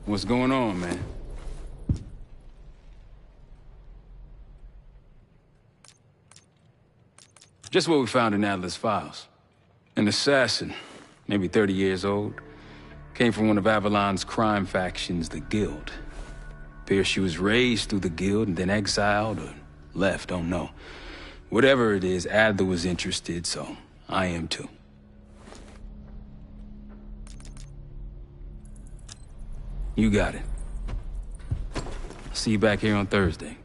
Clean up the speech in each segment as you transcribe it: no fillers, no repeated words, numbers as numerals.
What's going on, man? Just what we found in Adler's files. An assassin, maybe 30 years old, came from one of Avalon's crime factions, the Guild. Appears she was raised through the Guild and then exiled or left, don't know. Whatever it is, Adler was interested, so I am too. You got it. See you back here on Thursday.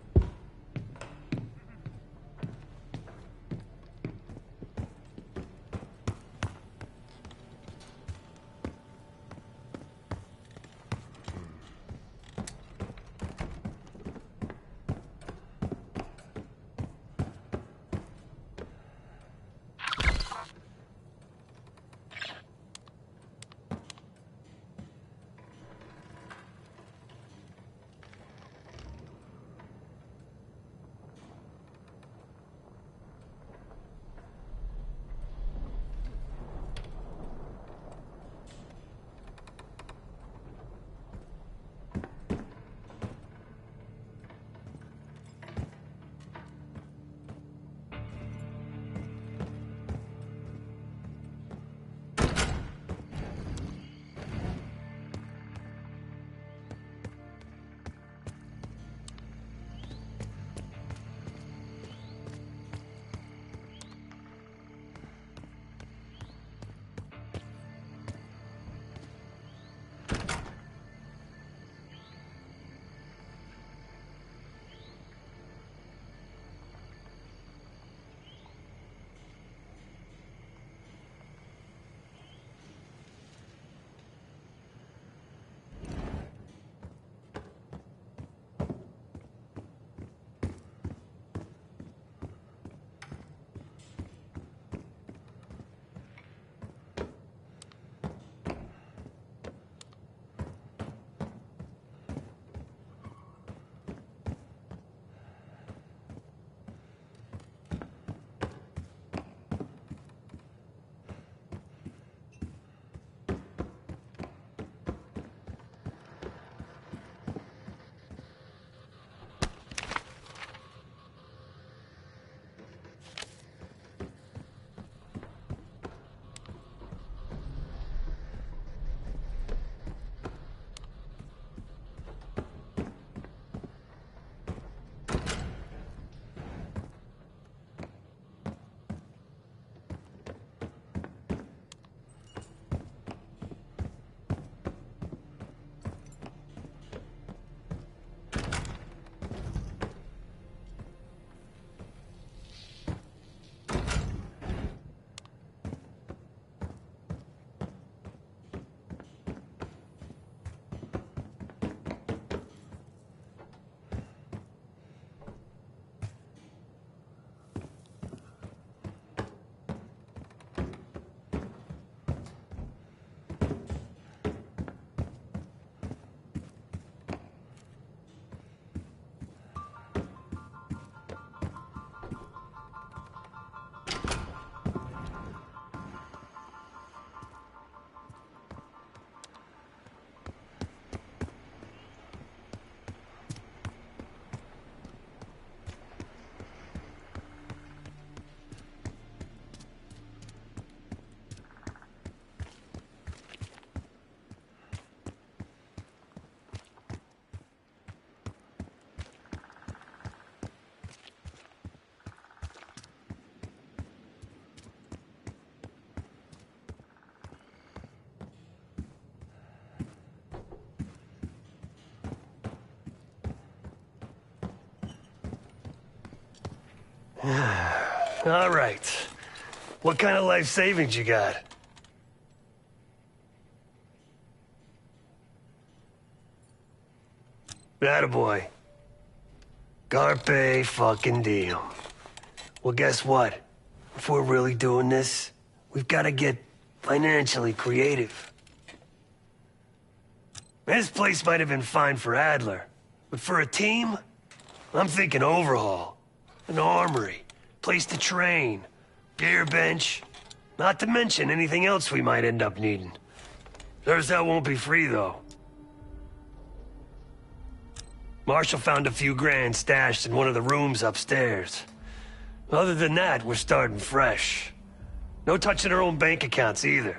All right. What kind of life savings you got? Attaboy. Carpe fucking diem. Well, guess what? If we're really doing this, we've got to get financially creative. This place might have been fine for Adler, but for a team, I'm thinking overhaul. An armory, place to train, gear bench, not to mention anything else we might end up needing. There's that won't be free, though. Marshall found a few grand stashed in one of the rooms upstairs. Other than that, we're starting fresh. No touching our own bank accounts either.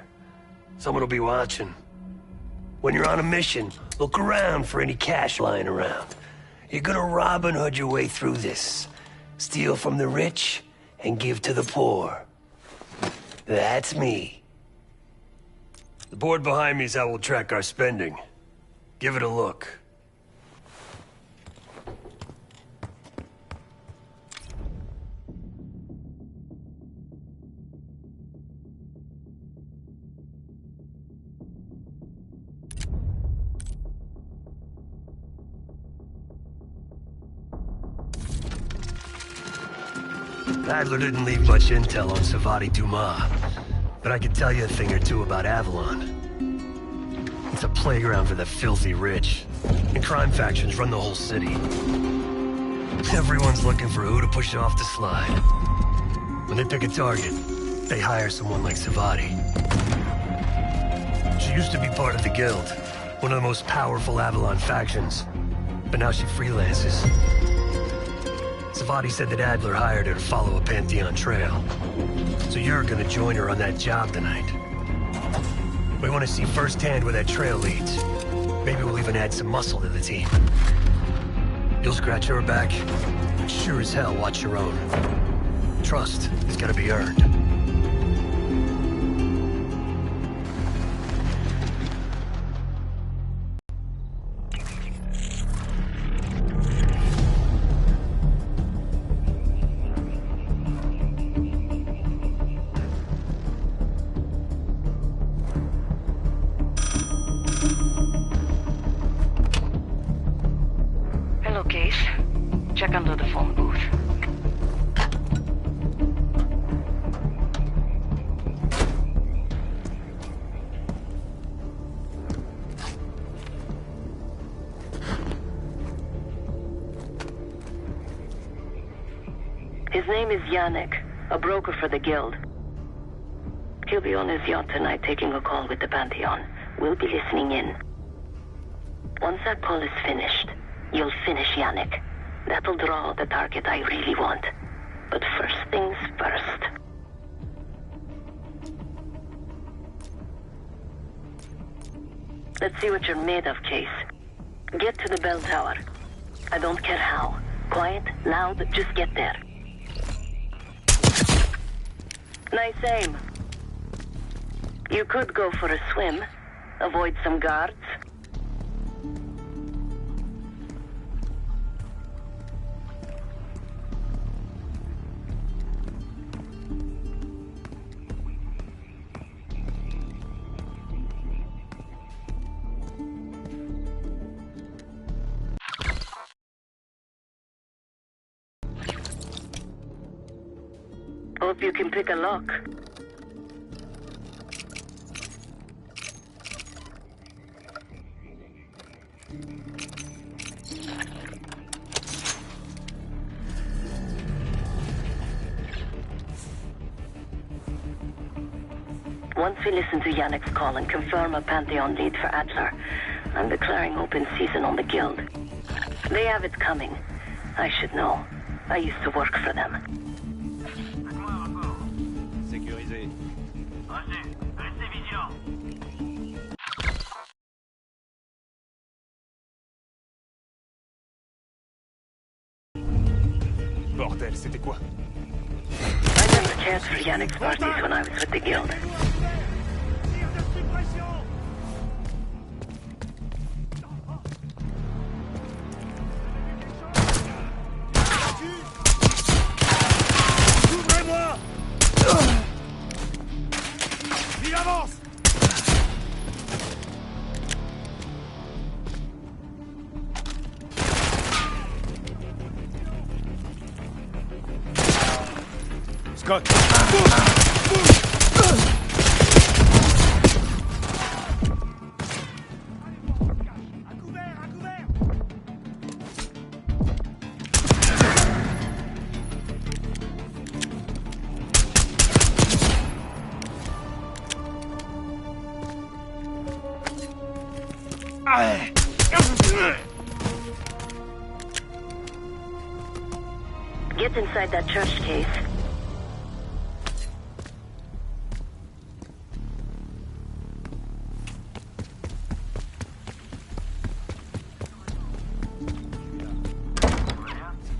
Someone will be watching. When you're on a mission, look around for any cash lying around. You're gonna Robin Hood your way through this. Steal from the rich and give to the poor. That's me. The board behind me is how we'll track our spending. Give it a look. Adler didn't leave much intel on Savati Dumas, but I can tell you a thing or two about Avalon. It's a playground for the filthy rich, and crime factions run the whole city. Everyone's looking for who to push off the slide. When they pick a target, they hire someone like Savati. She used to be part of the Guild, one of the most powerful Avalon factions, but now she freelances. Savati said that Adler hired her to follow a Pantheon trail. So you're gonna join her on that job tonight. We want to see firsthand where that trail leads. Maybe we'll even add some muscle to the team. You'll scratch her back, but sure as hell watch your own. Trust is gotta be earned. Check under the phone booth. His name is Yannick, a broker for the Guild. He'll be on his yacht tonight taking a call with the Pantheon. We'll be listening in. Once that call is finished, you'll finish Yannick. That'll draw the target I really want. But first things first. Let's see what you're made of, Case. Get to the bell tower. I don't care how. Quiet, loud, just get there. Nice aim. You could go for a swim. Avoid some guards. Hope you can pick a lock. Once we listen to Yannick's call and confirm a Pantheon lead for Adler, I'm declaring open season on the Guild. They have it coming. I should know. I used to work for them. Sécurisé. Roger, restez vigilants. Bordel, c'était quoi? I never cared for Yannick's parties when I was with the Guild. Ouvrez-moi! Il avance! Scott! Get inside that church case.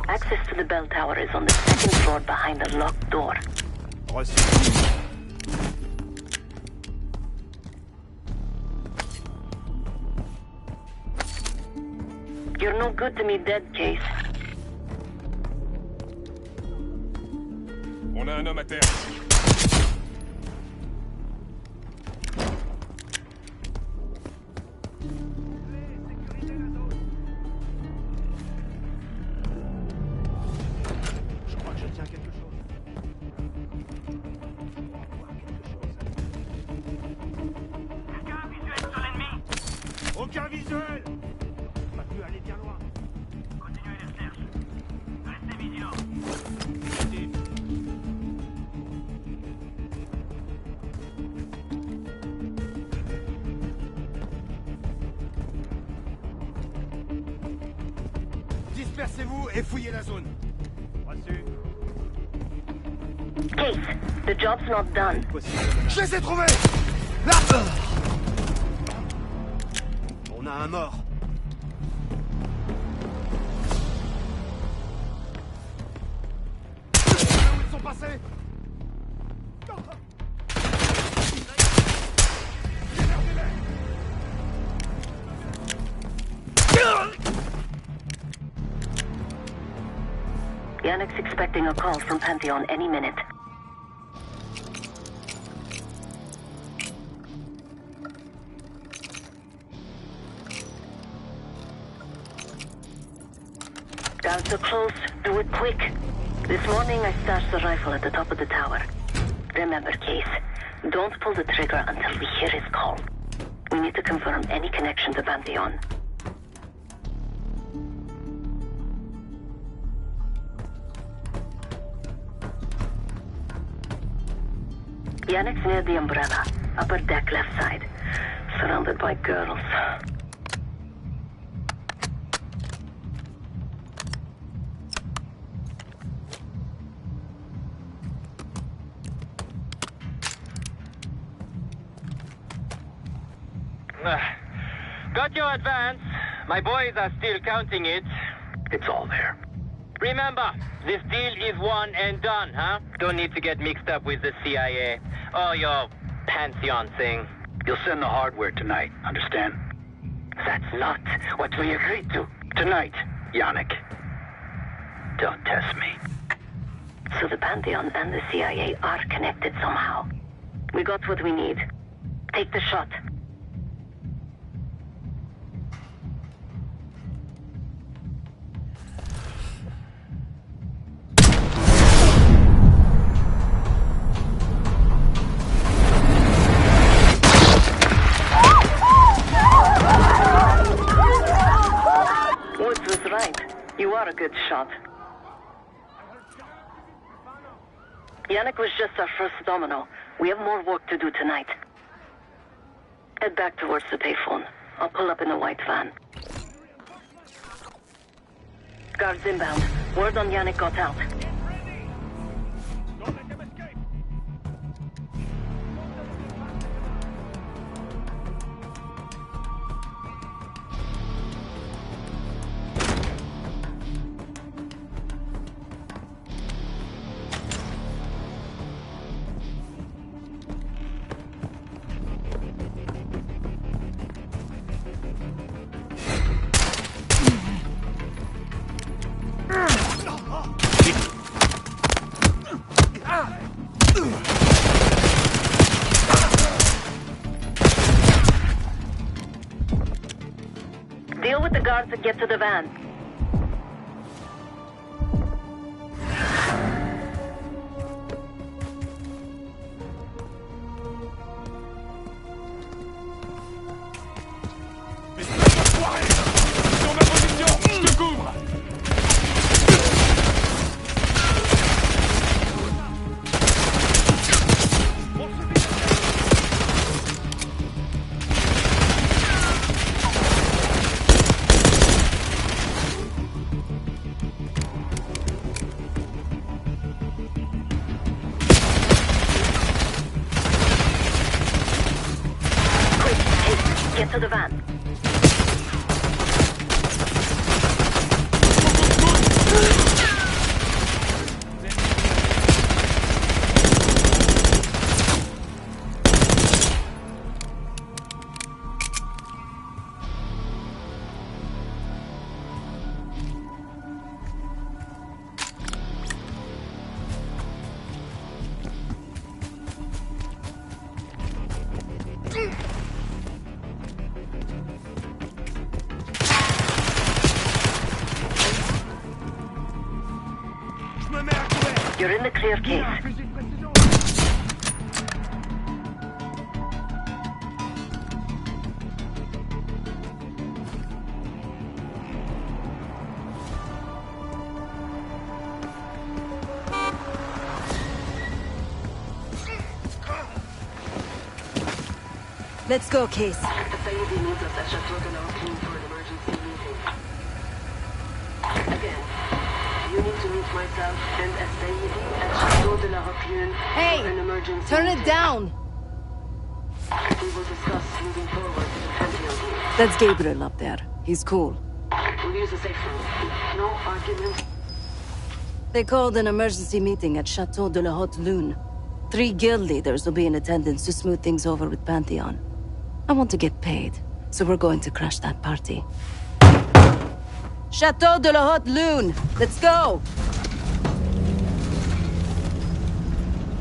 Access to the bell tower is on the second floor behind a locked door. Reçu. You're no good to me dead, Case. On a un homme à terre. Je crois que je tiens quelque chose. Quelqu'un a un visuel sur l'ennemi? Aucun visuel. On va plus aller bien loin. Continuez les recherches. Restez vigilants. Dispersez-vous et fouillez la zone. Reçu. Case, the job's not done. Je les ai trouvés. Là. On a un mort. Où ils sont passés? Yannick's expecting a call from Pantheon any minute. Guards are close. Do it quick. This morning I stashed the rifle at the top of the tower. Remember, Case, don't pull the trigger until we hear his call. We need to confirm any connection to Pantheon. Yannick's near the umbrella, upper deck left side, surrounded by girls. Got your advance. My boys are still counting it. It's all there. Remember, this deal is one and done, huh? Don't need to get mixed up with the CIA or your Pantheon thing. You'll send the hardware tonight, understand? That's not what we agreed to. Tonight, Yannick. Don't test me. So the Pantheon and the CIA are connected somehow. We got what we need. Take the shot. Woods was right. You are a good shot. Yannick was just our first domino. We have more work to do tonight. Head back towards the payphone. I'll pull up in a white van. Guards inbound. Word on Yannick got out. Don't let them escape. Deal with the guards and get to the van. Sur ma position, je te couvre. Get to the van. You're in the clear case. Let's go, Case. The Sayyidi needs us at Chateau de la Hotte for an emergency meeting. Again, you need to meet myself and a Sayyidi at Chateau de la Hotte for an emergency Turn it meeting. down! We will discuss moving forward with the Pantheon deal. That's Gabriel up there. He's cool. We'll use the safe room. No arguments. They called an emergency meeting at Chateau de la Hotte Lune. 3 guild leaders will be in attendance to smooth things over with Pantheon. I want to get paid, so we're going to crash that party. Chateau de la Hotte Lune! Let's go!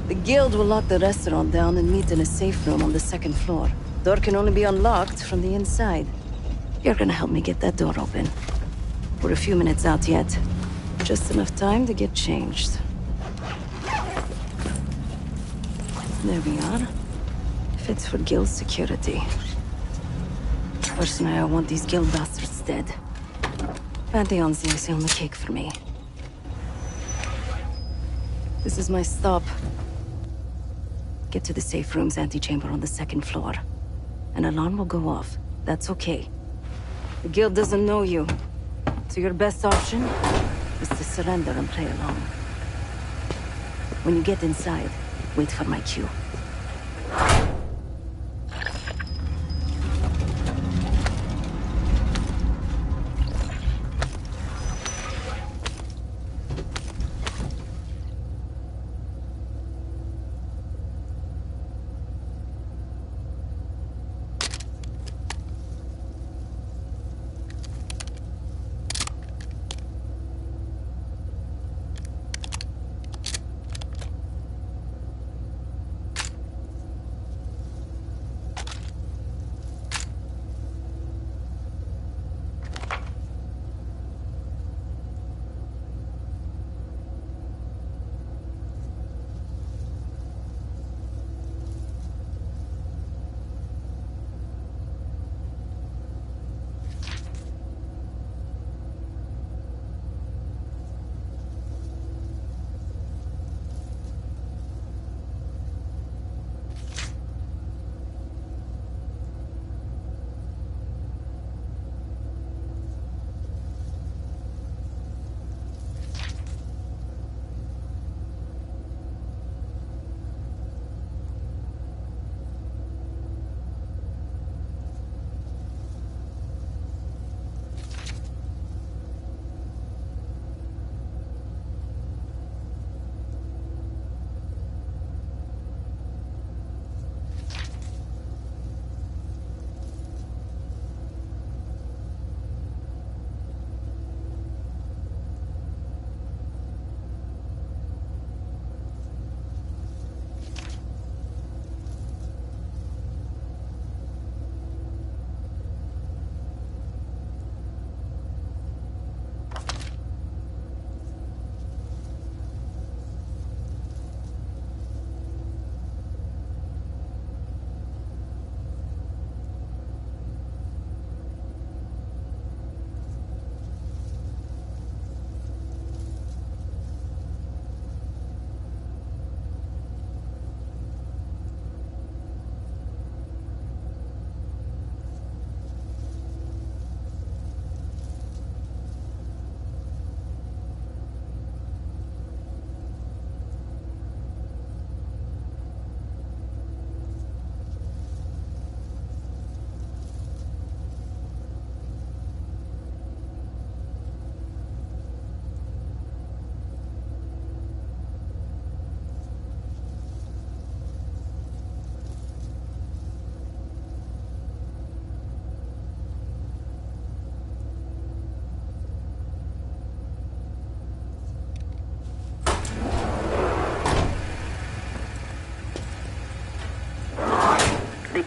The guild will lock the restaurant down and meet in a safe room on the 2nd floor. Door can only be unlocked from the inside. You're gonna help me get that door open. We're a few minutes out yet. Just enough time to get changed. There we are. Fits for guild security. Personally, I want these guild bastards dead. Pantheon's the icing on the cake for me. This is my stop. Get to the safe room's antechamber on the 2nd floor. An alarm will go off. That's okay. The guild doesn't know you, so your best option is to surrender and play along. When you get inside, wait for my cue.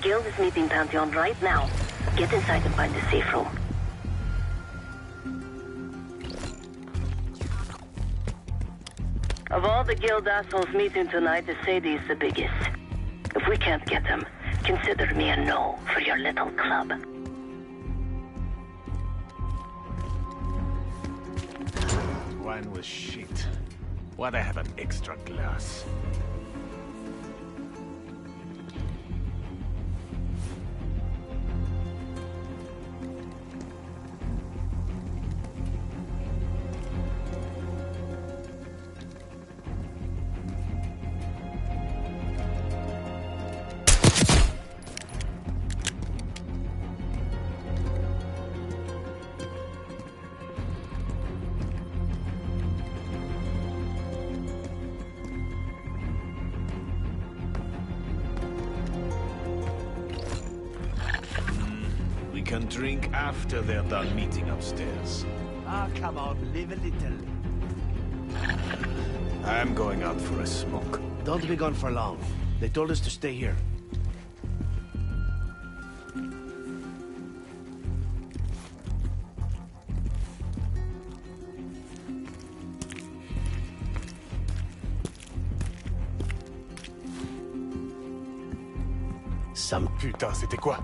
Guild is meeting Pantheon right now. Get inside and find the safe room. Of all the Guild assholes meeting tonight, the Sadie is the biggest. If we can't get him, consider me a no for your little club. Wine was shit. Why'd I have an extra glass? We can drink after they're done meeting upstairs. Ah, come on, live a little. I'm going out for a smoke. Don't be gone for long. They told us to stay here. Putain, c'était quoi?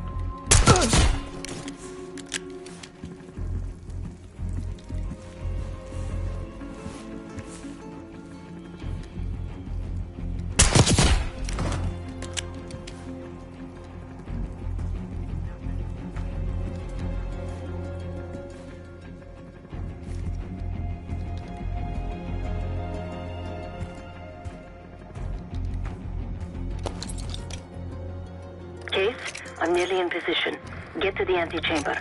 Case, I'm nearly in position. Get to the antechamber.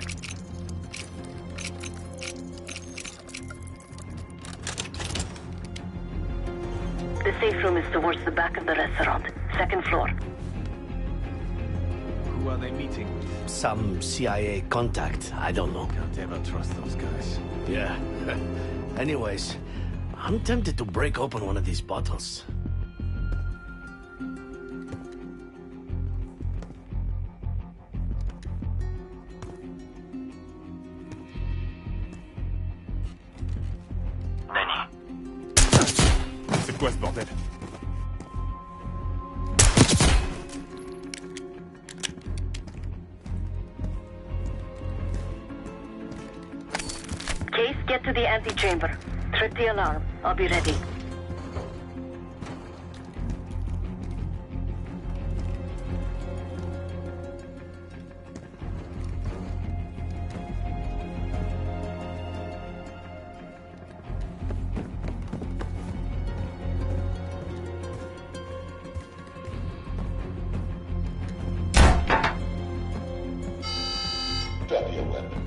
The safe room is towards the back of the restaurant. Second floor. Who are they meeting with? Some CIA contact, I don't know. Can't ever trust those guys. Yeah. Anyways, I'm tempted to break open one of these bottles. C'est quoi ce bordel? Case, get to the antechamber. Trip the alarm. I'll be ready. Drop your weapon.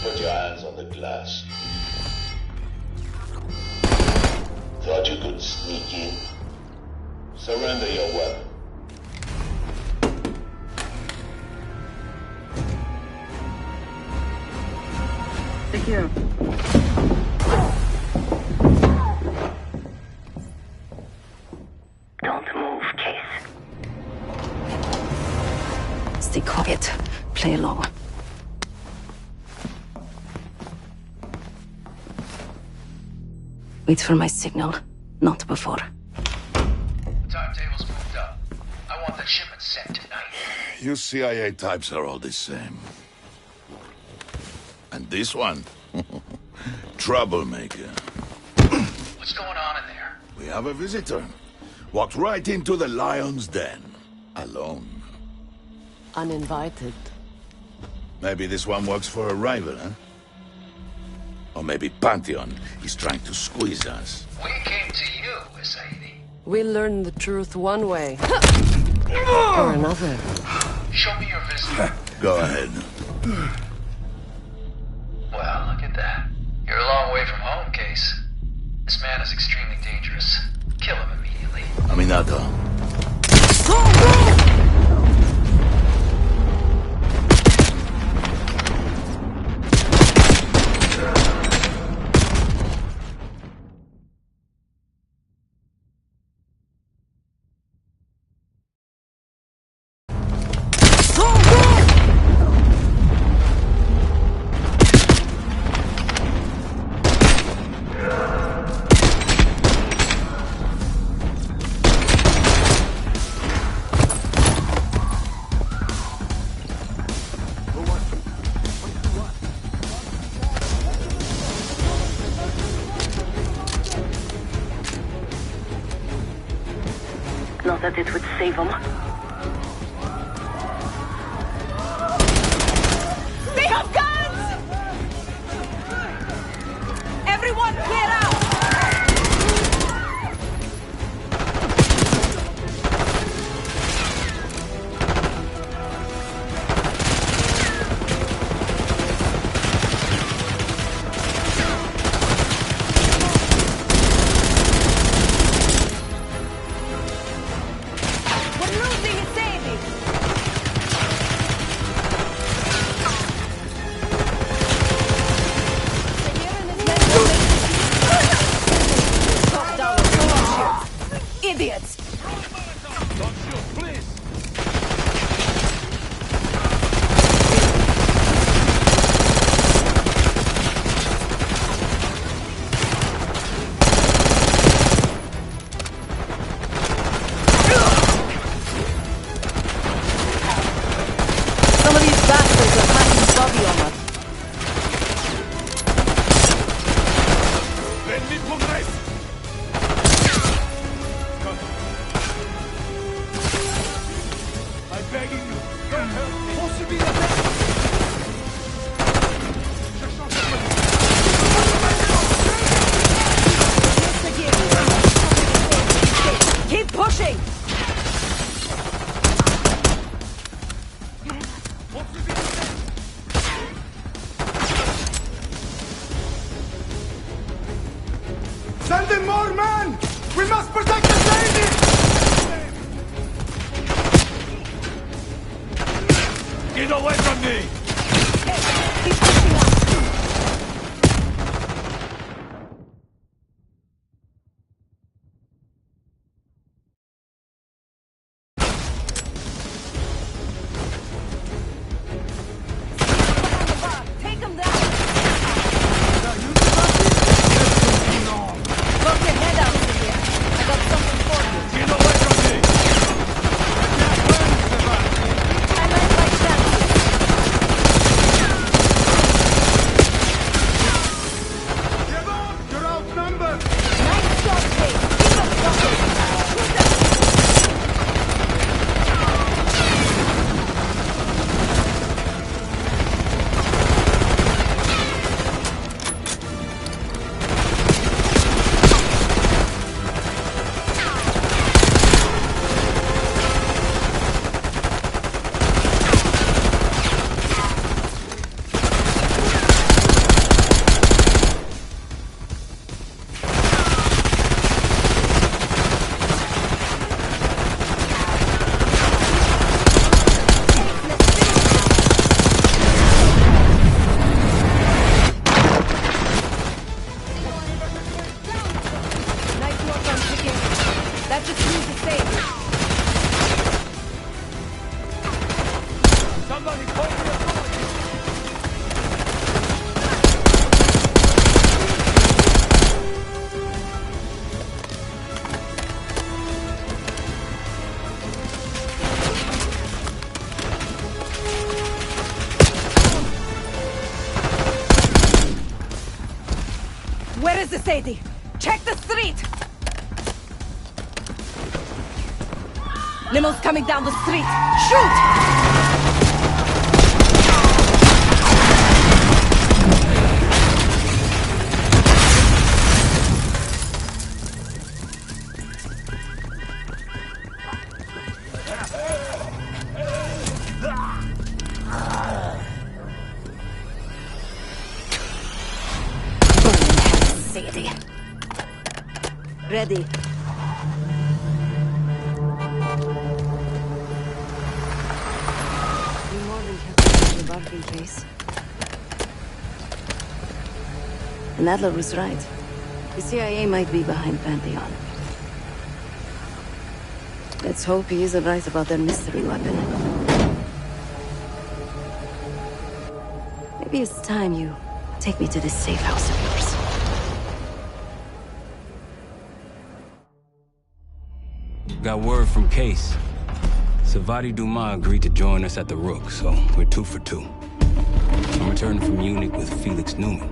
Put your hands on the glass. Thought you could sneak in? Surrender your weapon. Secure. Don't move, Case. Stay quiet. Play along. Wait for my signal, not before. Timetable's moved up. I want the shipment sent tonight. You CIA types are all the same. And this one? Troublemaker. What's going on in there? We have a visitor. Walked right into the lion's den. Alone. Uninvited. Maybe this one works for a rival, huh? Or maybe Pantheon is trying to squeeze us. We came to you, Sadie. We learn the truth one way. Or another. Show me your visitor. Go ahead. Well, look at that. You're a long way from home, Case. This man is extremely dangerous. Kill him immediately. Aminata. that it would save him. They have guns! Everyone clear out! Idiots! Don't shoot, please! Some of these bastards are packing body armor. Let me progress! I'm begging you, don't hurt me! Keep pushing! Send in more men! We must protect the lady! Get away from me! Keep pushing up! Take him down! Look your head out over here. I got something for you. Get away from me! I meant like that. Give up! You're outnumbered! Nice shot, Kate. Keep us going. Shoot them. Nice work on picking. That just means the same. Somebody call me a Where is the Sadie? Check the street! Limo's coming down the street. Shoot! Sadie. Ready. You're more than happy with the bargain case. And Adler was right. The CIA might be behind Pantheon. Let's hope he isn't right about their mystery weapon. Maybe it's time you take me to this safe house of yours. Got word from Case. Savati Dumas agreed to join us at the Rook, so we're 2 for 2. I'm returning from Munich with Felix Newman.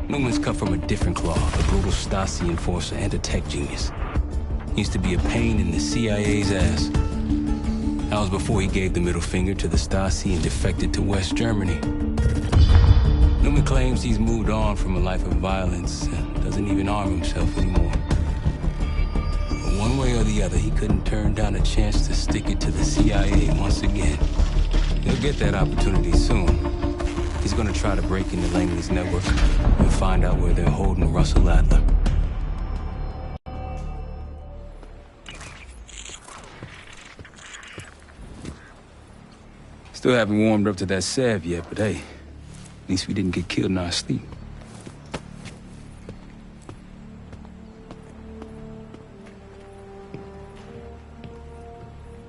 Newman's cut from a different cloth, a brutal Stasi enforcer and a tech genius. Used to be a pain in the CIA's ass. That was before he gave the middle finger to the Stasi and defected to West Germany. Newman claims he's moved on from a life of violence and doesn't even arm himself anymore. But one way or the other, he couldn't turn down a chance to stick it to the CIA once again. He'll get that opportunity soon. He's gonna try to break into Langley's network and find out where they're holding Russell Adler. Still haven't warmed up to that salve yet, but hey, at least we didn't get killed in our sleep.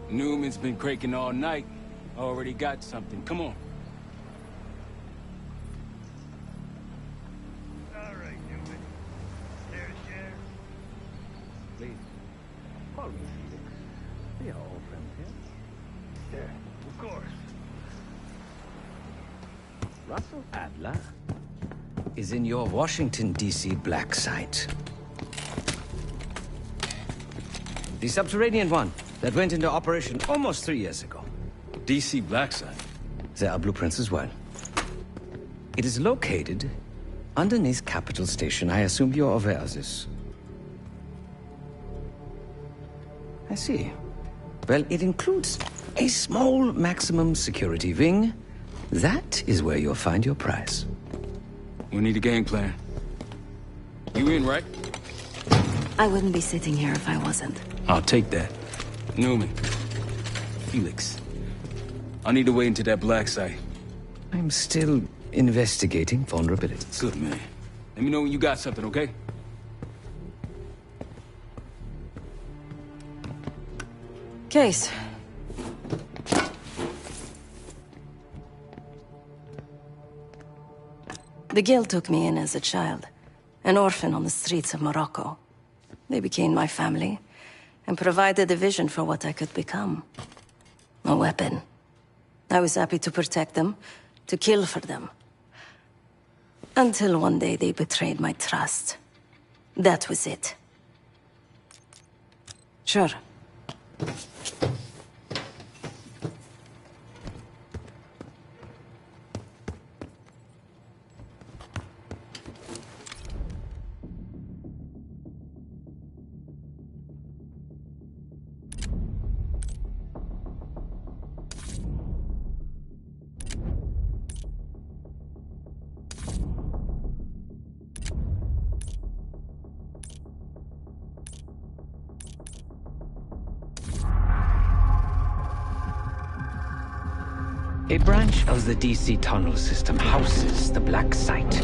Newman's been cranking all night. Already got something. Come on. All right, Newman. There's Sheriff. Please, call me Felix. We are all friends here. Yeah, of course. Russell Adler is in your Washington, D.C. black site. The subterranean one that went into operation almost 3 years ago. D.C. black site? There are blueprints as well. It is located underneath Capitol Station. I assume you're aware of this. I see. Well, it includes a small maximum security wing. That is where you'll find your prize. We need a game plan. You in, right? I wouldn't be sitting here if I wasn't. I'll take that. Newman. Felix. I need to wait into that black site. I'm still investigating vulnerabilities. Good, man. Let me know when you got something, okay? Case. The Guild took me in as a child, an orphan on the streets of Morocco. They became my family, and provided a vision for what I could become. A weapon. I was happy to protect them, to kill for them. Until one day they betrayed my trust. That was it. Sure. A branch of the DC tunnel system houses the black site,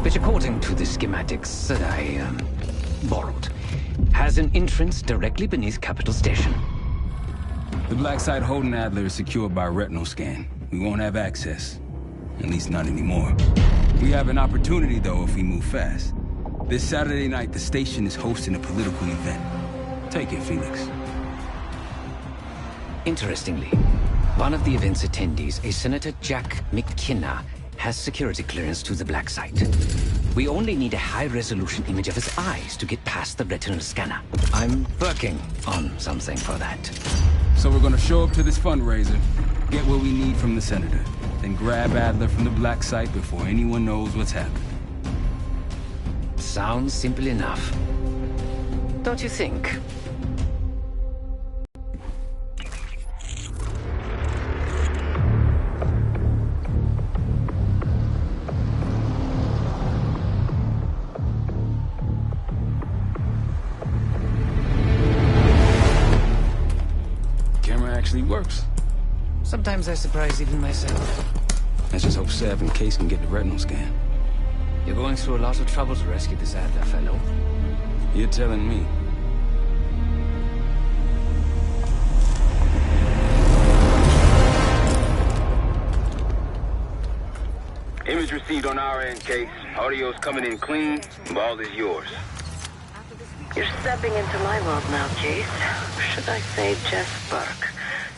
which according to the schematics that I, borrowed, has an entrance directly beneath Capitol Station. The black site holding Adler is secured by retinal scan. We won't have access. At least not anymore. We have an opportunity, though, if we move fast. This Saturday night, the station is hosting a political event. Take it, Felix. Interestingly, one of the event's attendees, a Senator Jack McKenna, has security clearance to the black site. We only need a high-resolution image of his eyes to get past the retinal scanner. I'm working on something for that. So we're gonna show up to this fundraiser, get what we need from the Senator, then grab Adler from the black site before anyone knows what's happened. Sounds simple enough. Don't you think? Actually works. Sometimes I surprise even myself. Let's just hope Sev and Case can get the retinal scan. You're going through a lot of trouble to rescue this Adler fellow. You're telling me. Image received on our end, Case. Audio's coming in clean. Ball is yours. You're stepping into my world now, Case. Should I say Jeff Burke,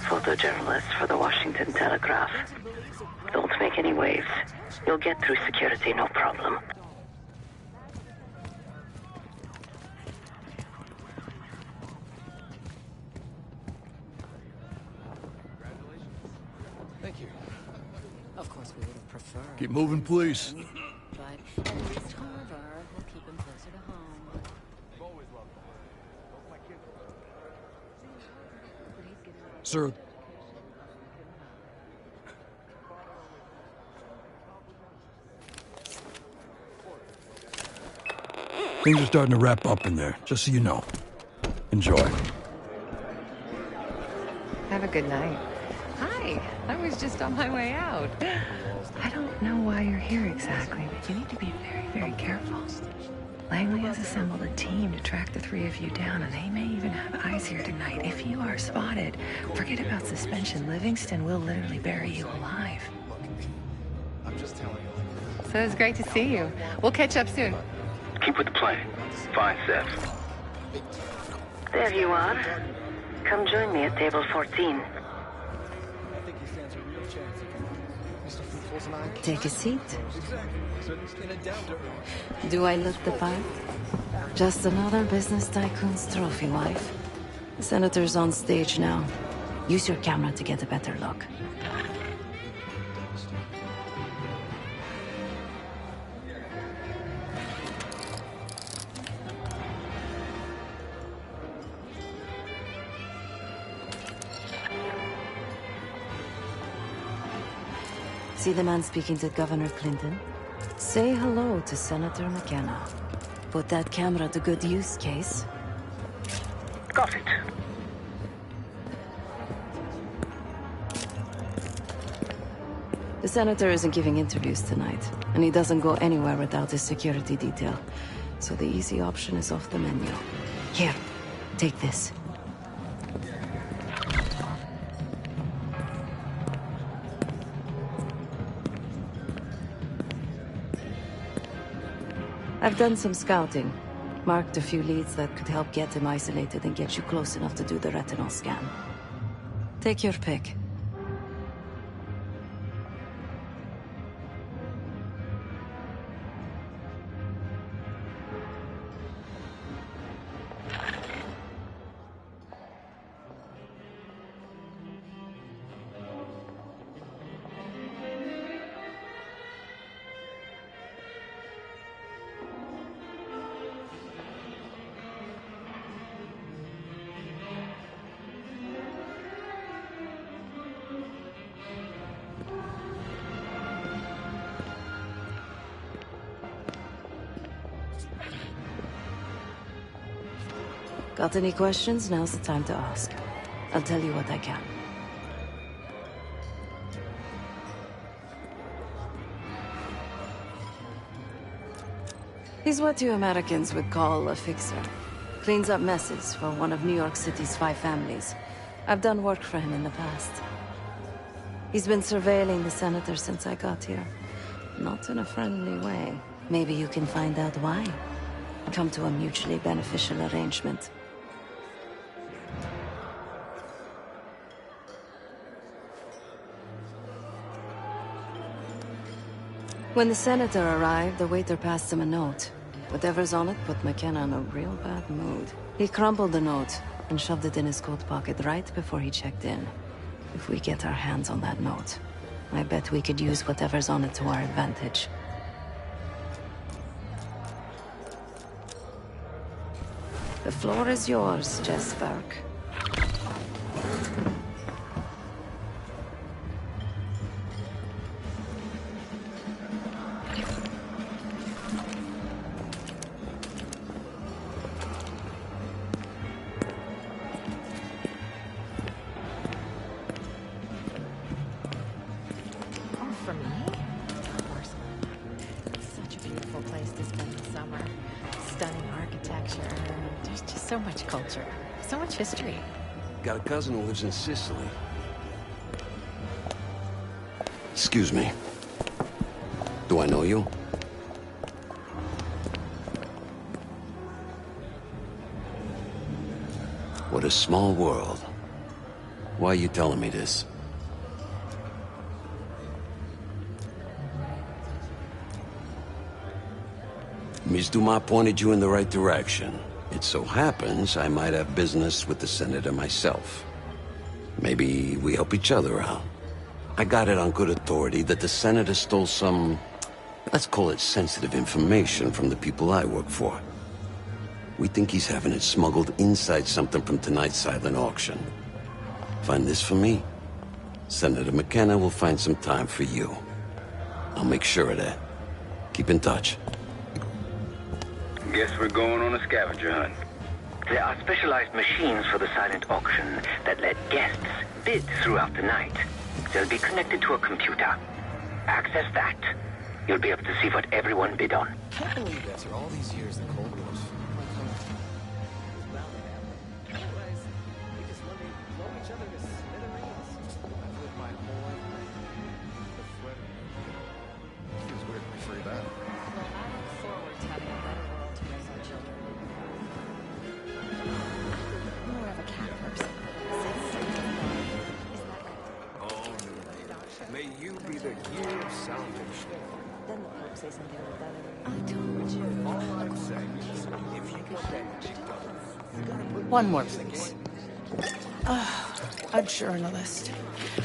photojournalist for the Washington Telegraph. Don't make any waves. You'll get through security, no problem. Of course, we would have preferred. Keep moving, please. But at least Harbor will keep him closer to home. Sir. Things are starting to wrap up in there, just so you know. Enjoy. Have a good night. Hi, I was just on my way out. I don't know why you're here exactly, but you need to be very, very careful. Langley has assembled a team to track the three of you down, and they may even have eyes here tonight. If you are spotted, forget about suspension. Livingston will literally bury you alive. I'm just telling you. So it's great to see you. We'll catch up soon. Keep with the plan. Fine, Seth. There you are. Come join me at table 14. Take a seat. Do I look the part? Just another business tycoon's trophy wife. The senator's on stage now. Use your camera to get a better look. See the man speaking to Governor Clinton? Say hello to Senator McKenna. Put that camera to good use, Case. Got it. The senator isn't giving interviews tonight, and he doesn't go anywhere without his security detail. So the easy option is off the menu. Here, take this. I've done some scouting. Marked a few leads that could help get him isolated and get you close enough to do the retinal scan. Take your pick. Got any questions? Now's the time to ask. I'll tell you what I can. He's what you Americans would call a fixer. Cleans up messes for one of New York City's 5 families. I've done work for him in the past. He's been surveilling the senator since I got here. Not in a friendly way. Maybe you can find out why. Come to a mutually beneficial arrangement. When the senator arrived, the waiter passed him a note. Whatever's on it put McKenna in a real bad mood. He crumpled the note and shoved it in his coat pocket right before he checked in. If we get our hands on that note, I bet we could use whatever's on it to our advantage. The floor is yours, Jess Burke. For me? Of course. It's such a beautiful place to spend the summer. Stunning architecture. There's just so much culture. So much history. Got a cousin who lives in Sicily. Excuse me. Do I know you? What a small world. Why are you telling me this? Ms. Dumas pointed you in the right direction. It so happens I might have business with the senator myself. Maybe we help each other out. I got it on good authority that the senator stole some, let's call it sensitive information from the people I work for. We think he's having it smuggled inside something from tonight's silent auction. Find this for me. Senator McKenna will find some time for you. I'll make sure of that. Keep in touch. Guess we're going on a scavenger hunt. There are specialized machines for the silent auction that let guests bid throughout the night. They'll be connected to a computer. Access that. You'll be able to see what everyone bid on. I can't believe this. After all these years, the Cold War's May you be the year of salvation. Then the Pope say something like that. I told you. All I'm saying is, if you get that dick done, One more, please. A journalist.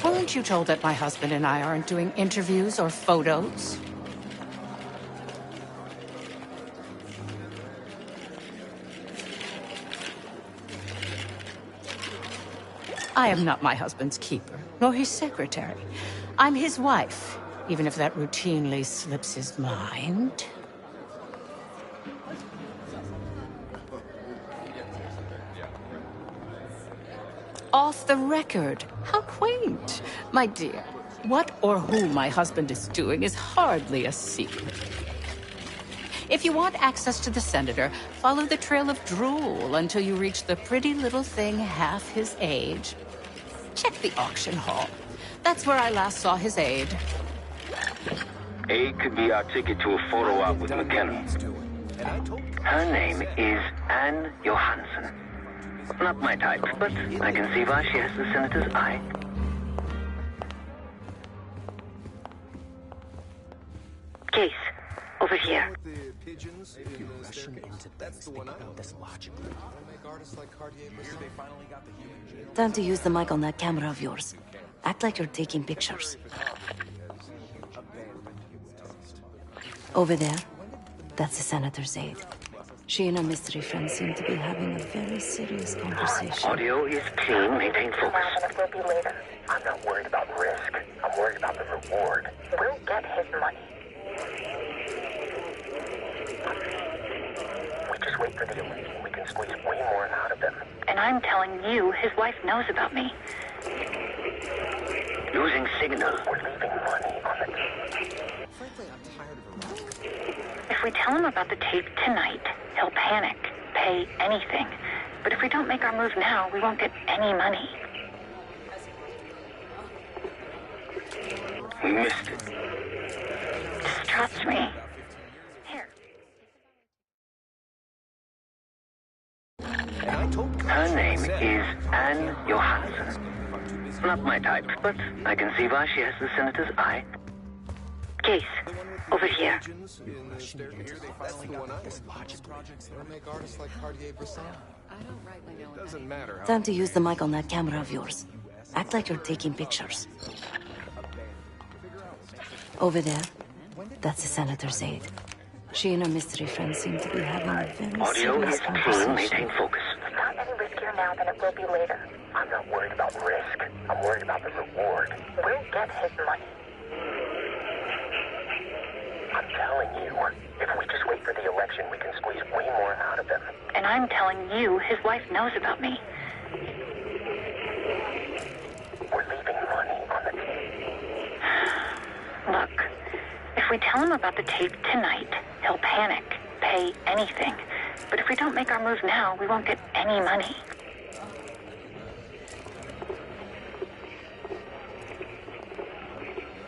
Weren't you told that my husband and I aren't doing interviews or photos? I am not my husband's keeper, nor his secretary. I'm his wife, even if that routinely slips his mind. Off the record. How quaint. My dear, what or who my husband is doing is hardly a secret. If you want access to the senator, follow the trail of drool until you reach the pretty little thing half his age. Check the auction hall. That's where I last saw his aide. Aid could be our ticket to a photo op with McKenna. Her name is Anne Johansson. Not my type, but I can see why she has the senator's eye. Case, over here. if you rush into things, think about this logically. Time to use the mic on that camera of yours. Act like you're taking pictures. Over there, that's the senator's aide. She and her mystery friend seem to be having a very serious conversation. Audio is clean. Maintain focus. We'll be later. I'm not worried about risk. I'm worried about the reward. We'll get his money. We just wait for the election. We can squeeze way more out of them. And I'm telling you, his wife knows about me. Losing signal. We're leaving money on the table. Frankly, I'm tired of her. If we tell him about the tape tonight, he'll panic, pay anything. But if we don't make our move now, we won't get any money. We missed it. Just trust me. Here. Her name is Anne Johansson. Not my type, but I can see why she has the senator's eye. Case, over here. Time to use the mic on that camera of yours. Act like you're taking pictures. Over there, that's the senator's aide. She and her mystery friend seem to be having a very Audio serious is clean. conversation. Maintain focus. It's not any riskier now than it will be later. I'm not worried about risk. I'm worried about the reward. We'll get his money. I'm telling you, if we just wait for the election, we can squeeze way more out of them. And I'm telling you, his wife knows about me. We're leaving money on the table. Look, if we tell him about the tape tonight, he'll panic, pay anything. But if we don't make our move now, we won't get any money.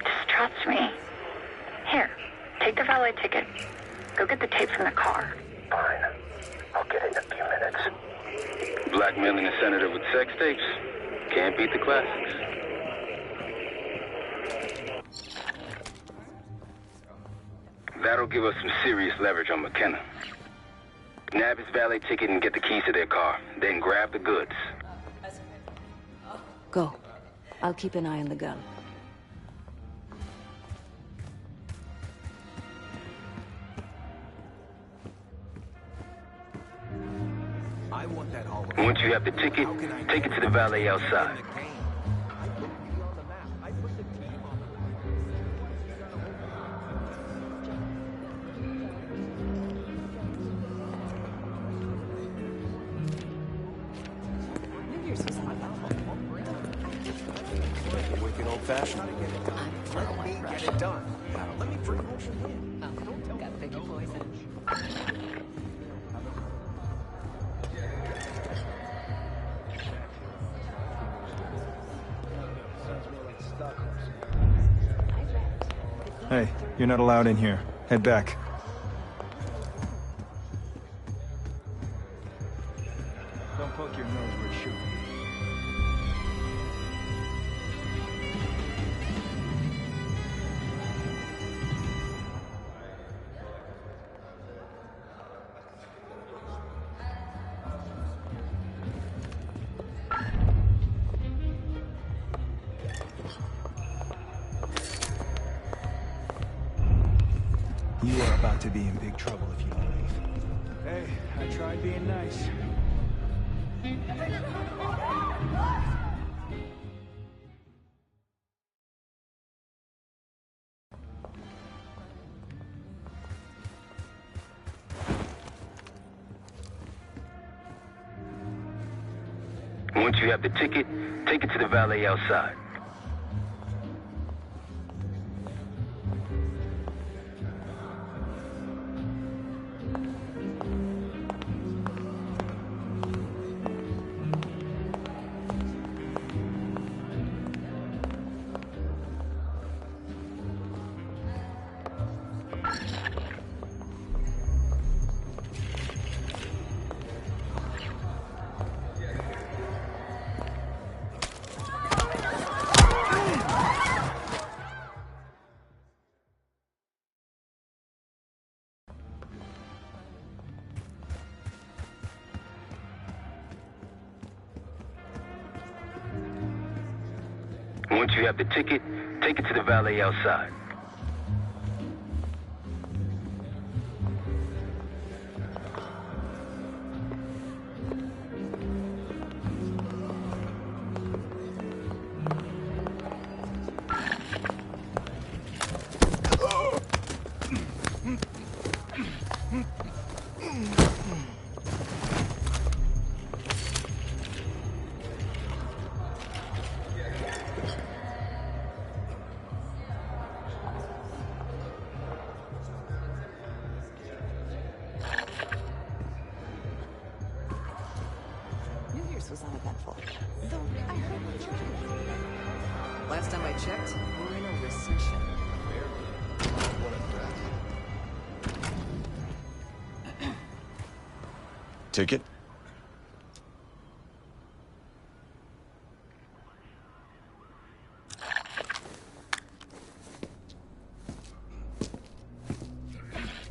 Just trust me. Here, take the valet ticket. Go get the tape from the car. Fine. I'll get it in a few minutes. Blackmailing a senator with sex tapes? Can't beat the classics. That'll give us some serious leverage on McKenna. Nab his valet ticket and get the keys to their car. Then grab the goods. Go. I'll keep an eye on the gun. Once you have the ticket, take it to the valet outside. Wicked old-fashioned to get it done. Let me get it done. Let me bring motion in. Got big poison. Hey, you're not allowed in here. Head back. Don't poke your nose where it's shooting. You are about to be in big trouble if you don't leave. Hey, I tried being nice. Once you have the ticket, take it to the valet outside. Once you have the ticket, take it to the valet outside. Was uneventful. Though I heard what you're doing. Last time I checked, we're in a recession. Ticket?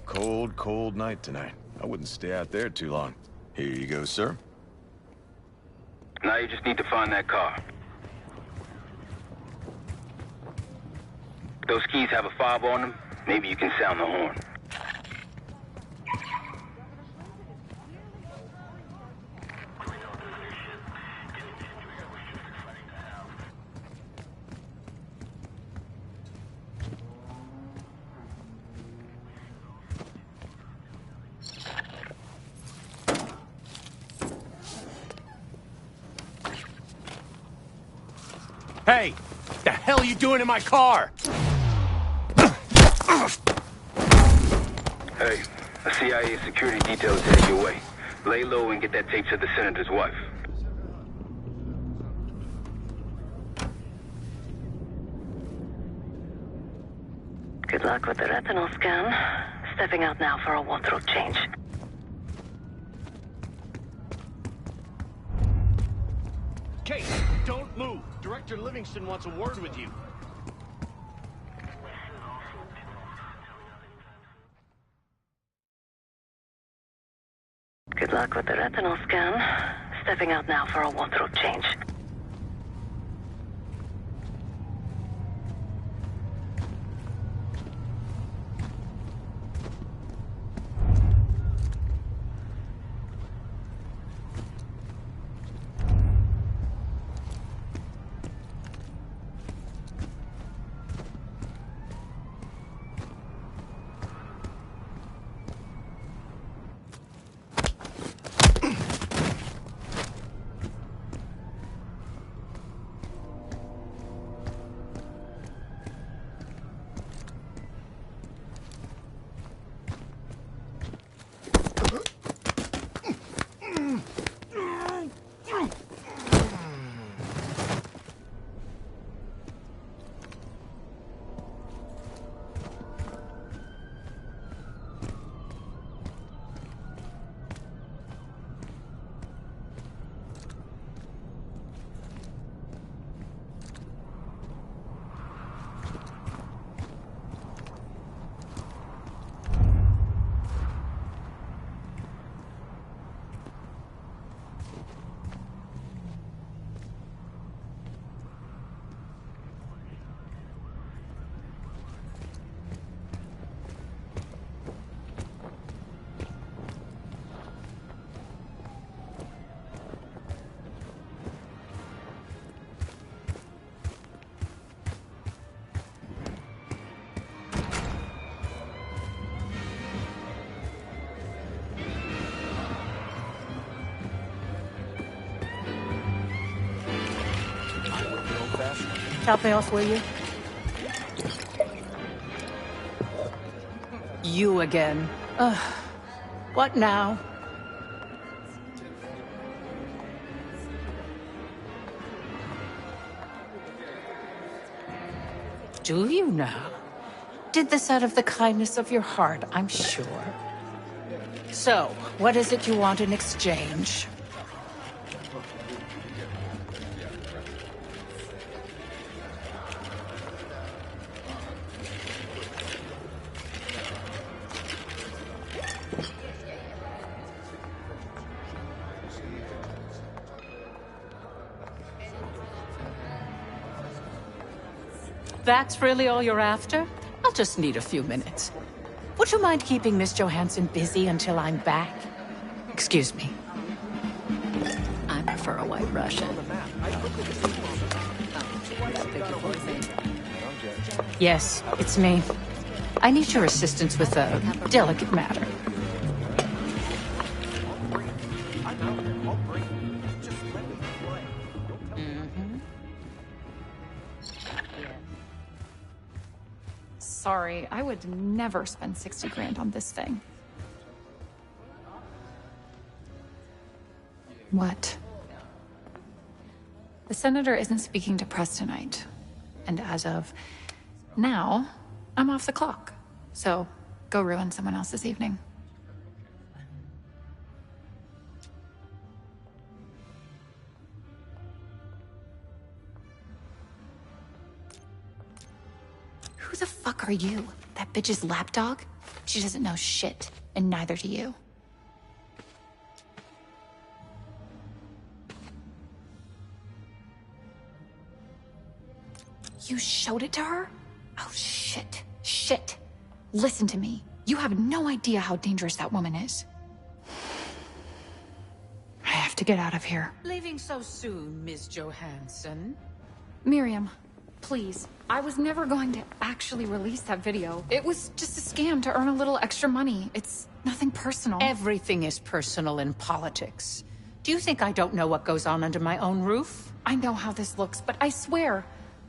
Cold, cold night tonight. I wouldn't stay out there too long. Here you go, sir. Now you just need to find that car. Those keys have a fob on them. Maybe you can sound the horn. Hey! The hell are you doing in my car? Hey, a CIA security detail is headed your way. Lay low and get that tape to the senator's wife. Good luck with the retinal scan. Stepping out now for a wardrobe change. Kate, don't move. Director Livingston wants a word with you. Good luck with the retinal scan. Stepping out now for a wardrobe change. top me off, will you? You again. What now? Do you now? Did this out of the kindness of your heart, I'm sure. So, what is it you want in exchange? That's really all you're after? I'll just need a few minutes. Would you mind keeping Miss Johansson busy until I'm back? Excuse me. I prefer a white Russian. Yes, it's me. I need your assistance with a delicate matter. Sorry, I would never spend 60 grand on this thing. What? The senator isn't speaking to press tonight. And as of now, I'm off the clock. So, go ruin someone else's evening. Who the fuck are you? That bitch's lapdog? She doesn't know shit, and neither do you. You showed it to her? Oh, shit. Shit. Listen to me. You have no idea how dangerous that woman is. I have to get out of here. Leaving so soon, Miss Johansson? Miriam, please. I was never going to actually release that video. It was just a scam to earn a little extra money. It's nothing personal. Everything is personal in politics. Do you think I don't know what goes on under my own roof? I know how this looks, but I swear,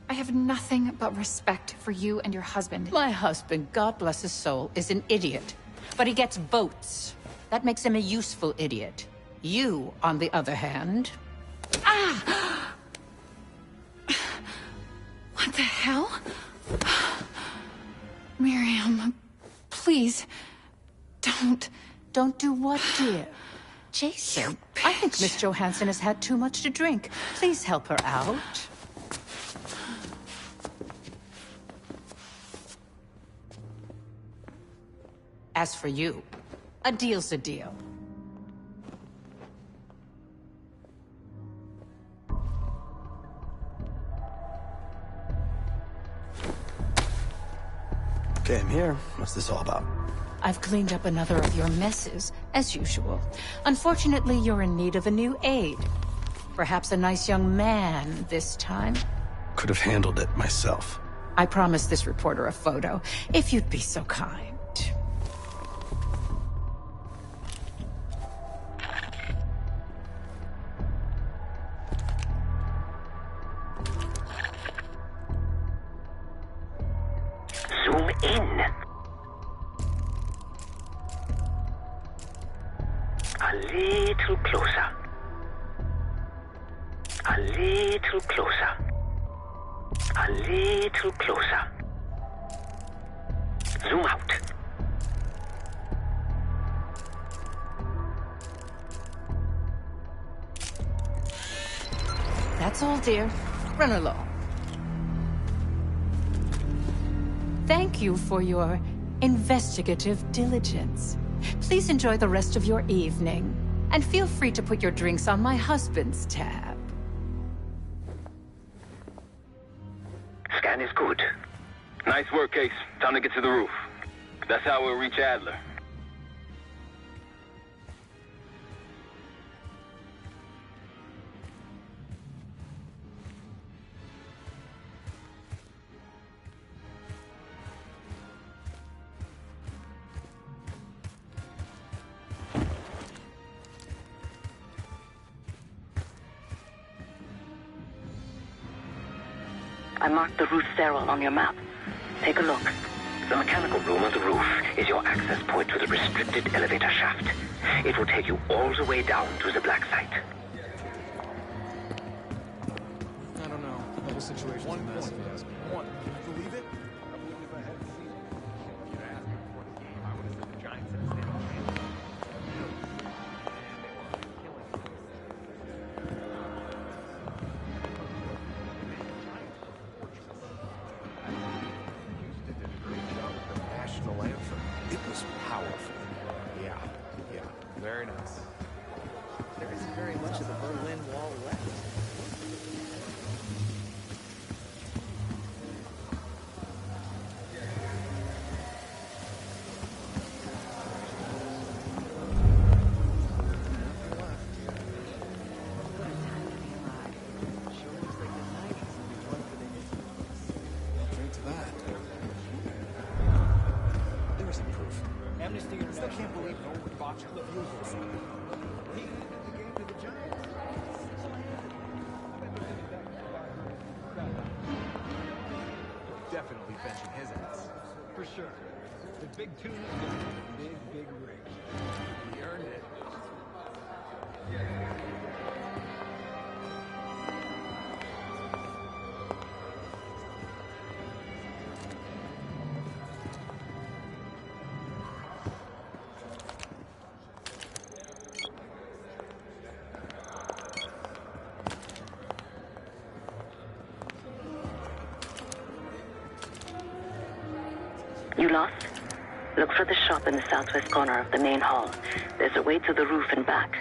I have nothing but respect for you and your husband. My husband, God bless his soul, is an idiot. But he gets votes. That makes him a useful idiot. You, on the other hand... Ah! What the hell? Miriam, please, don't. Don't do what, dear? Jason, I think Miss Johansson has had too much to drink. Please help her out. As for you, a deal's a deal. Okay, I'm here. What's this all about? I've cleaned up another of your messes, as usual. Unfortunately, you're in need of a new aide. Perhaps a nice young man this time. Could have handled it myself. I promised this reporter a photo, if you'd be so kind. Zoom in. A little closer. A little closer. A little closer. Zoom out. That's all, dear. Run along. Thank you for your investigative diligence. Please enjoy the rest of your evening. And feel free to put your drinks on my husband's tab. Scan is good. Nice work, Case. Time to get to the roof. That's how we'll reach Adler. I marked the roof stairwell on your map. Take a look. The mechanical room on the roof is your access point to the restricted elevator shaft. It will take you all the way down to the black site. I don't know. The whole situation's a mess. If you ask me. One. Can you believe it? I wouldn't if I hadn't seen it. If you'd asked me before the game, I would have said the Giants had a standing chance. National anthem. It was powerful. Yeah. Very nice. There isn't very much of the Berlin Wall left. Drink to that. There's some proof. Amnesty International. I can't believe no one botched the views. He ended the game to the Giants. Definitely benching his ass. For sure. The big tune is big rig. He earned it. You lost? Look for the shop in the southwest corner of the main hall. There's a way to the roof and back.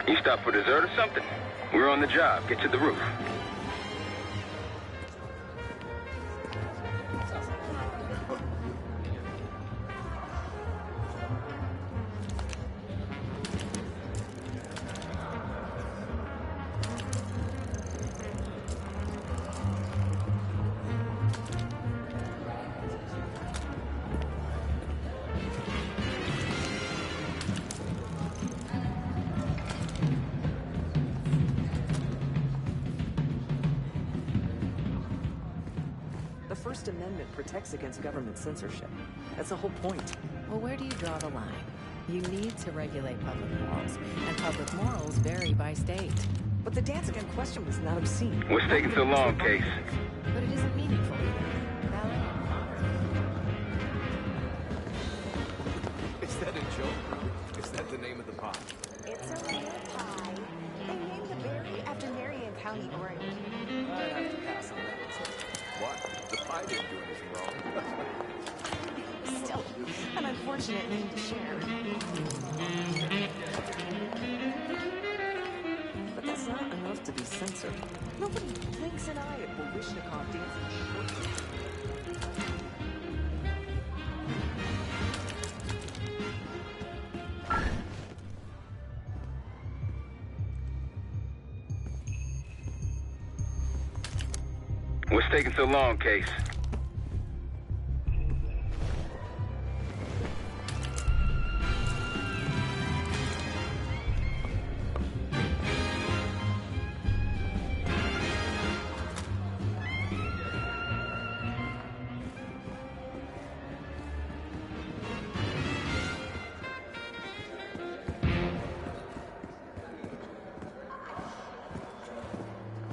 You stopped for dessert or something? We're on the job. Get to the roof. The First Amendment protects against government censorship. That's the whole point. Well, where do you draw the line? You need to regulate public morals, and public morals vary by state. But the dancing in question was not obscene. What's taking so long, Case? But it isn't meaningful either. Ballet and Is that a joke? Is that the name of the pot? It's a real pie. They named the berry after Marion County, Oregon. I'd have to pass on that. What? The pie didn't do anything wrong. Still, an unfortunate name to share. But that's not enough to be censored. Nobody blinks an eye at Baryshnikov dancing shortly. What's taking so long, Case?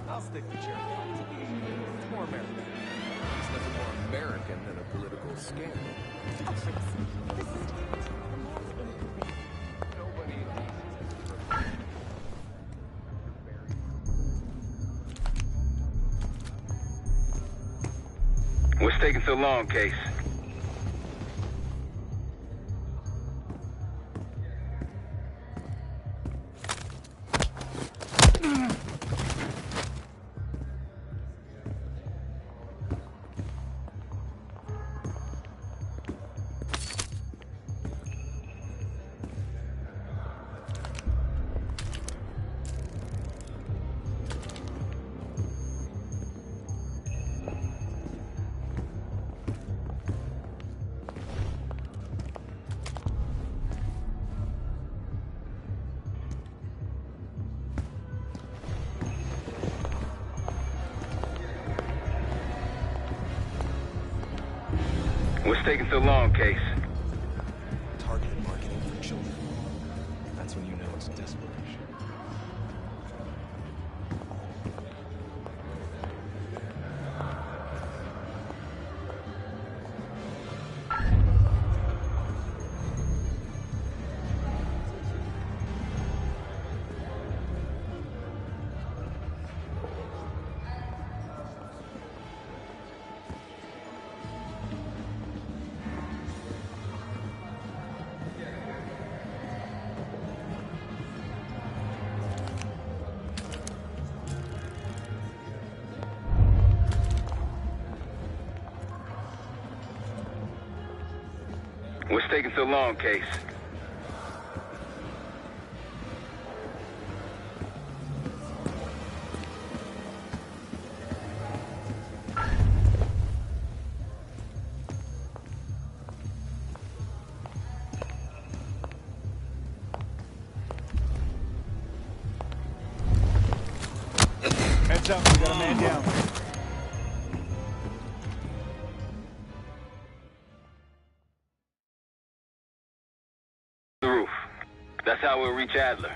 I'll stick to charity. It's more American. There's nothing more American than a political scandal. Oh, please. This is different. The man's incomplete. Nobody taking so long, Case? What's taking so long, Case? Targeted marketing for children. That's when you know it's desperation. What's taking so long, Case? Heads up, we got a man down. The roof. That's how we'll reach Adler.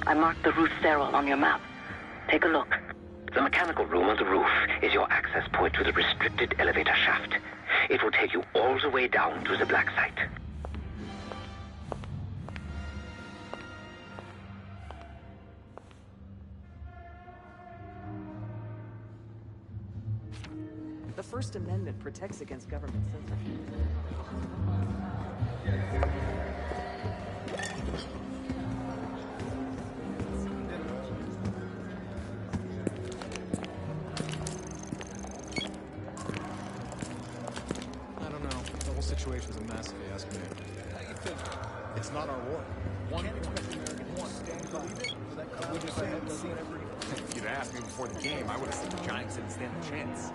I marked the roof sterile on your map. Take a look. The mechanical room on the roof is your access point to the restricted elevator shaft. It will take you all the way down to the black site. The First Amendment protects against government censorship. I don't know. The whole situation's a mess, if you ask me. How you think? It's not our war. One point. One. Stand by. I would have said if you'd asked me before the game, I would have said the Giants didn't stand a chance.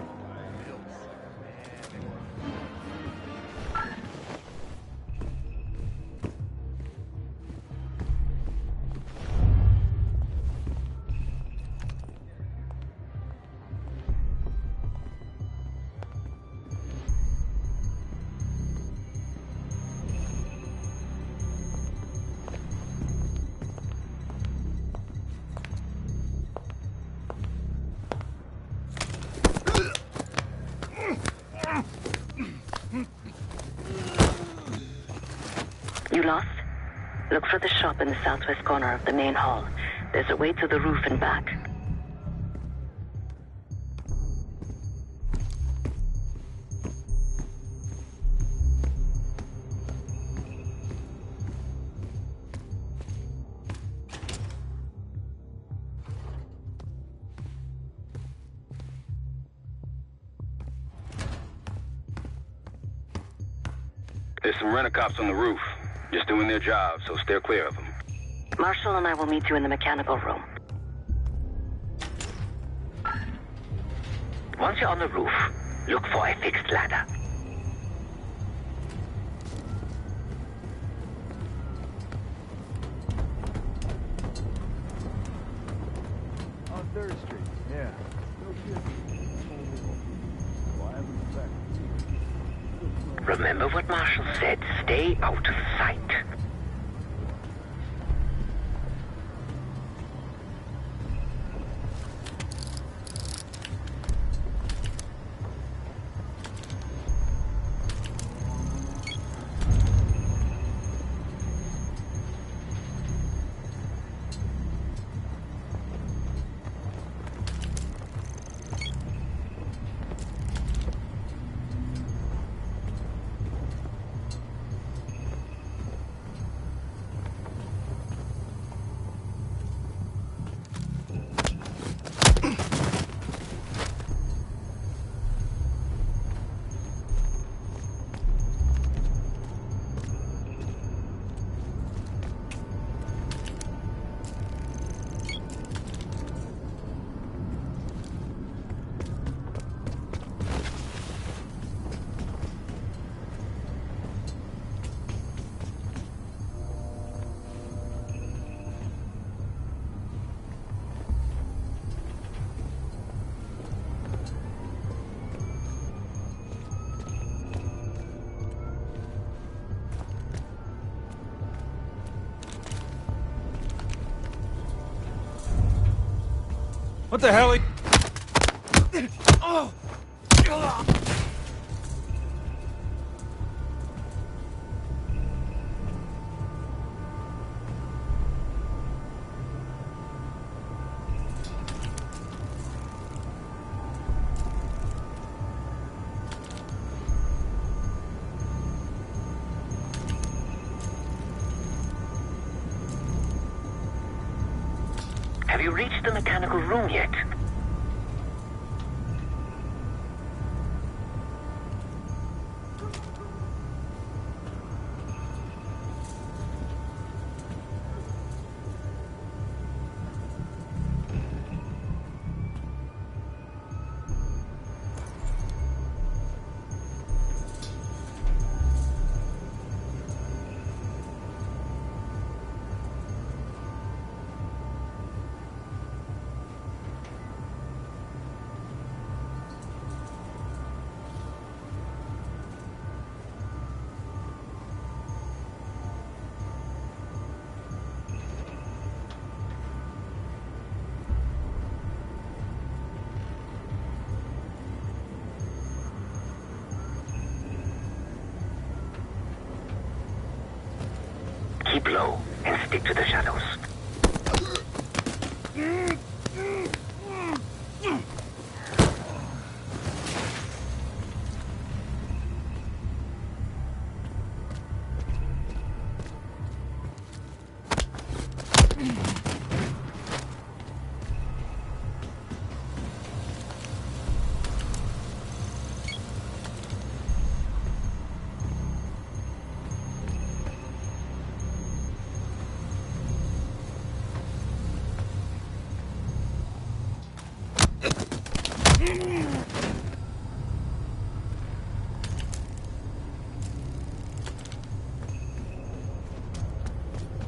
You lost? Look for the shop in the southwest corner of the main hall. There's a way to the roof and back. There's some rent-a-cops on the roof. Just doing their job, so steer clear of them. Marshall and I will meet you in the mechanical room. Once you're on the roof, Look for a fixed ladder. On 3rd Street, yeah. No shit. Well, I haven't been back. Remember what Marshall said. Stay out of sight. What the hell? Oh! Have you reached the mechanical room yet? Keep low and stick to the shadows.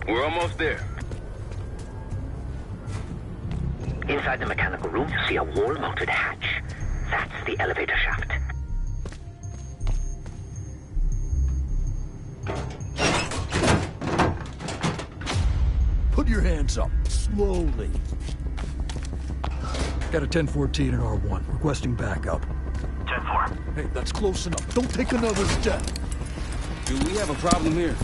We're almost there. Inside the mechanical room, you see a wall-mounted hatch. That's the elevator shaft. Put your hands up, slowly. Got a 1014 and R1, requesting backup. 10-4. Hey, that's close enough. Don't take another step. Do we have a problem here?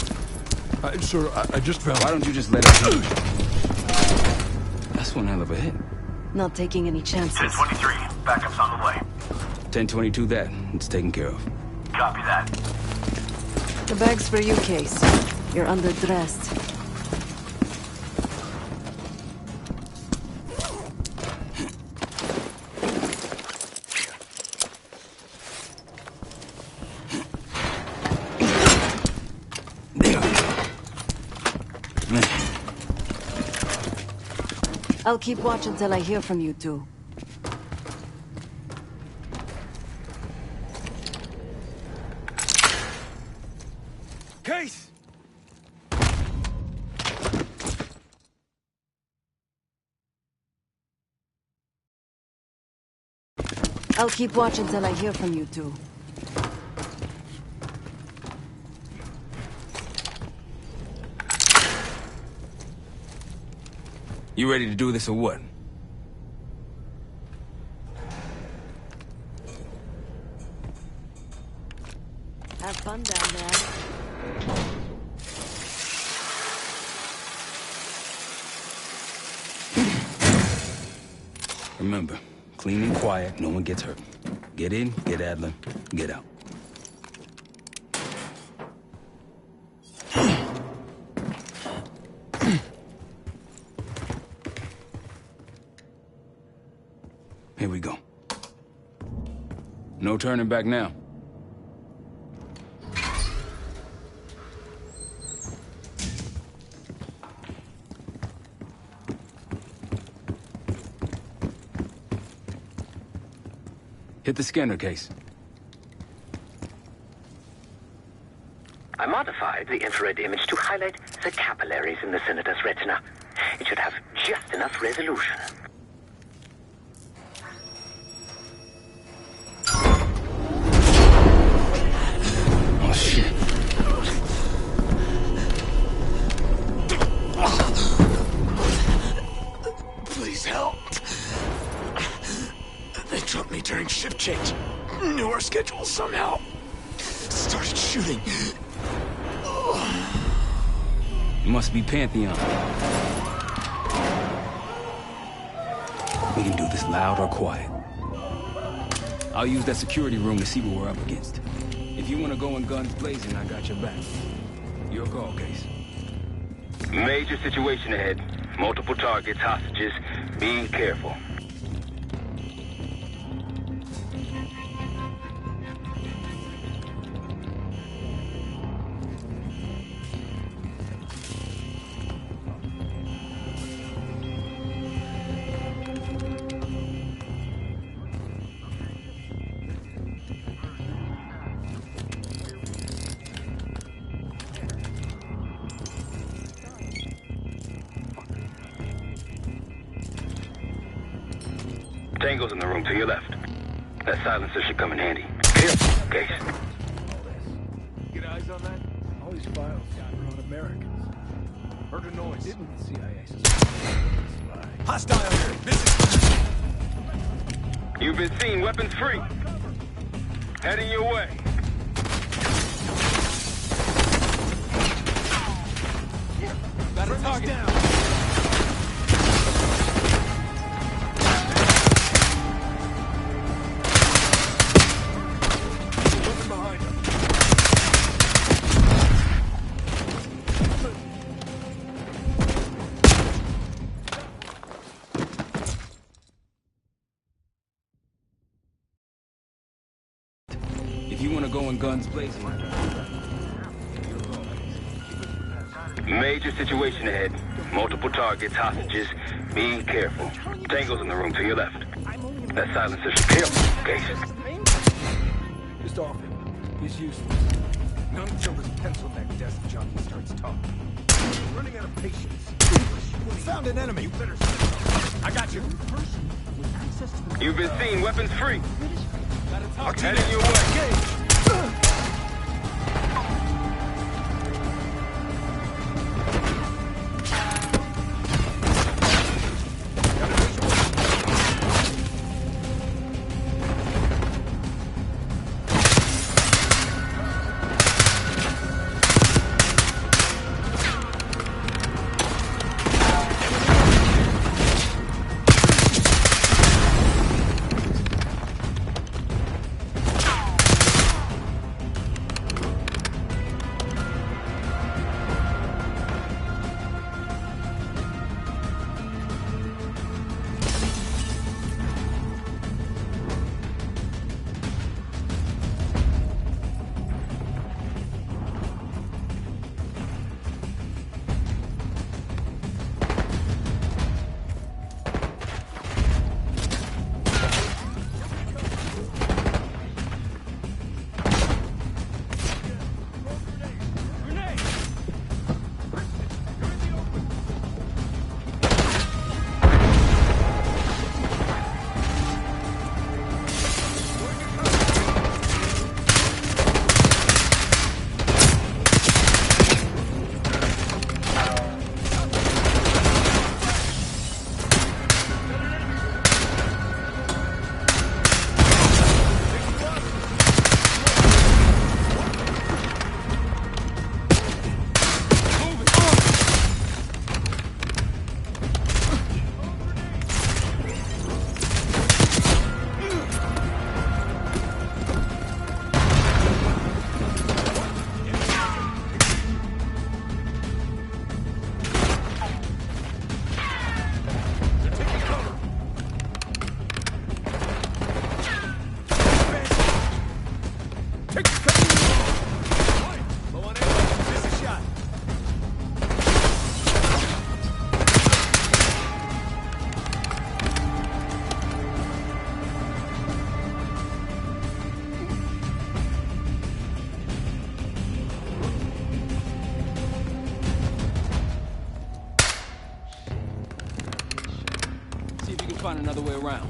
Sir, I just found... Why don't you just let us do? That's one hell of a hit. Not taking any chances. 10-23. Backup's on the way. 1022 that. It's taken care of. Copy that. The bag's for you, Case. You're underdressed. I'll keep watch until I hear from you two. Case! I'll keep watch until I hear from you two. You ready to do this or what? Have fun down there. Remember, clean and quiet, no one gets hurt. Get in, get Adler, get out. Here we go. No turning back now. Hit the scanner case. I modified the infrared image to highlight the capillaries in the Senator's retina. It should have just enough resolution. Oh, shit. Please help. They took me during shift change. Knew our schedule somehow. Started shooting. It must be Pantheon. We can do this loud or quiet. I'll use that security room to see what we're up against. If you want to go in guns blazing, I got your back. Your call, Case. Major situation ahead. Multiple targets, hostages. Be careful. Tango's in the room to your left. That silencer should come in handy. Careful, Case. Get eyes on that? All these files are on Americans. Heard a noise. Didn't the CIA spy? Hostile here. Busy. You've been seen, weapons free. Heading your way. Got a target down. If you want to go in guns blazing, Major situation ahead. Multiple targets, hostages. Be careful. Tango's in the room to your left. That silencer should careful, Case. Just off him. He's useless. Not until this pencil neck desk junkie starts talking. I'm running out of patience. Found an enemy. You better sit. I got you. You've been seen, weapons free. Got a target. Heading your way. find another way around.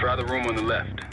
Try the room on the left.